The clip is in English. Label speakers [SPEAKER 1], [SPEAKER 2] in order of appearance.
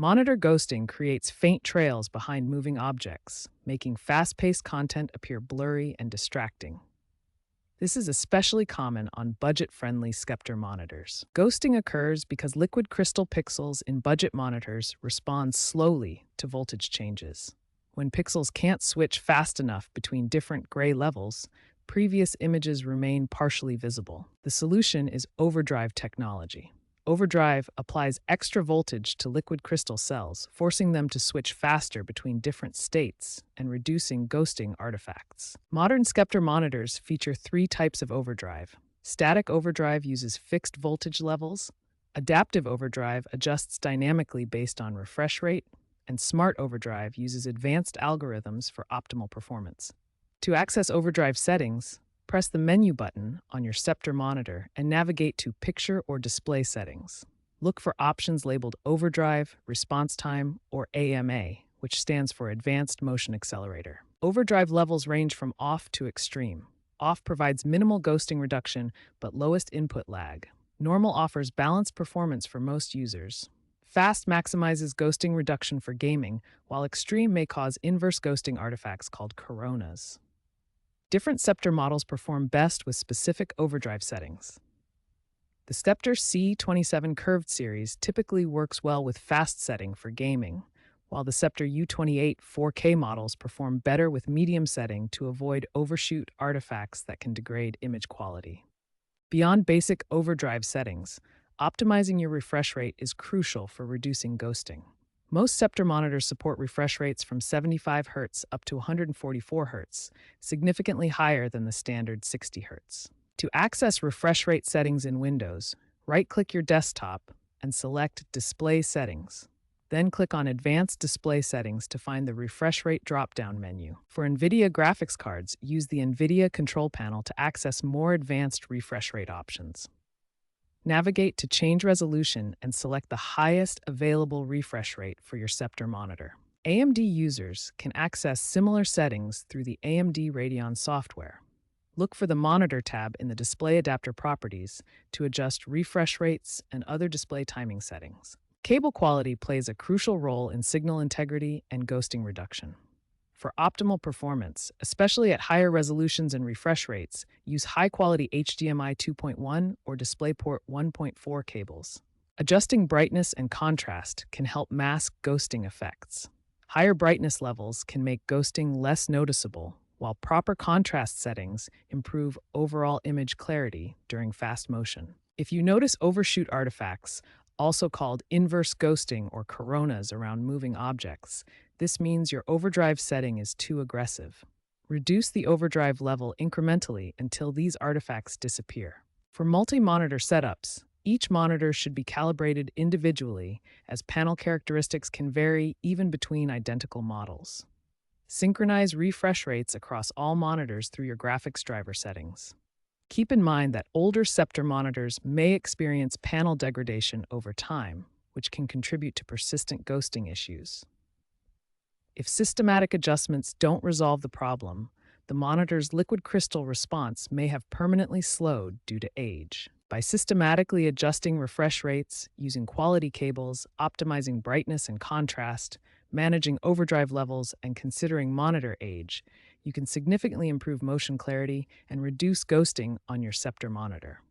[SPEAKER 1] Monitor ghosting creates faint trails behind moving objects, making fast-paced content appear blurry and distracting. This is especially common on budget-friendly Sceptre monitors. Ghosting occurs because liquid crystal pixels in budget monitors respond slowly to voltage changes. When pixels can't switch fast enough between different gray levels, previous images remain partially visible. The solution is overdrive technology. Overdrive applies extra voltage to liquid crystal cells, forcing them to switch faster between different states and reducing ghosting artifacts. Modern Sceptre monitors feature three types of overdrive. Static overdrive uses fixed voltage levels, adaptive overdrive adjusts dynamically based on refresh rate, and smart overdrive uses advanced algorithms for optimal performance. To access overdrive settings, press the menu button on your Sceptre monitor and navigate to Picture or Display Settings. Look for options labeled Overdrive, Response Time, or AMA, which stands for Advanced Motion Accelerator. Overdrive levels range from off to extreme. Off provides minimal ghosting reduction but lowest input lag. Normal offers balanced performance for most users. Fast maximizes ghosting reduction for gaming, while extreme may cause inverse ghosting artifacts called coronas. Different Sceptre models perform best with specific overdrive settings. The Sceptre C27 curved series typically works well with fast setting for gaming, while the Sceptre U28 4K models perform better with medium setting to avoid overshoot artifacts that can degrade image quality. Beyond basic overdrive settings, optimizing your refresh rate is crucial for reducing ghosting. Most Sceptre monitors support refresh rates from 75 Hz up to 144 Hz, significantly higher than the standard 60 Hz. To access refresh rate settings in Windows, right-click your desktop and select Display Settings. Then click on Advanced Display Settings to find the refresh rate drop-down menu. For NVIDIA graphics cards, use the NVIDIA Control Panel to access more advanced refresh rate options. Navigate to Change Resolution and select the highest available refresh rate for your Sceptre monitor. AMD users can access similar settings through the AMD Radeon software. Look for the Monitor tab in the Display Adapter Properties to adjust refresh rates and other display timing settings. Cable quality plays a crucial role in signal integrity and ghosting reduction. For optimal performance, especially at higher resolutions and refresh rates, use high-quality HDMI 2.1 or DisplayPort 1.4 cables. Adjusting brightness and contrast can help mask ghosting effects. Higher brightness levels can make ghosting less noticeable, while proper contrast settings improve overall image clarity during fast motion. If you notice overshoot artifacts, also called inverse ghosting or coronas around moving objects, this means your overdrive setting is too aggressive. Reduce the overdrive level incrementally until these artifacts disappear. For multi-monitor setups, each monitor should be calibrated individually, as panel characteristics can vary even between identical models. Synchronize refresh rates across all monitors through your graphics driver settings. Keep in mind that older Sceptre monitors may experience panel degradation over time, which can contribute to persistent ghosting issues. If systematic adjustments don't resolve the problem, the monitor's liquid crystal response may have permanently slowed due to age. By systematically adjusting refresh rates, using quality cables, optimizing brightness and contrast, managing overdrive levels, and considering monitor age, you can significantly improve motion clarity and reduce ghosting on your Sceptre monitor.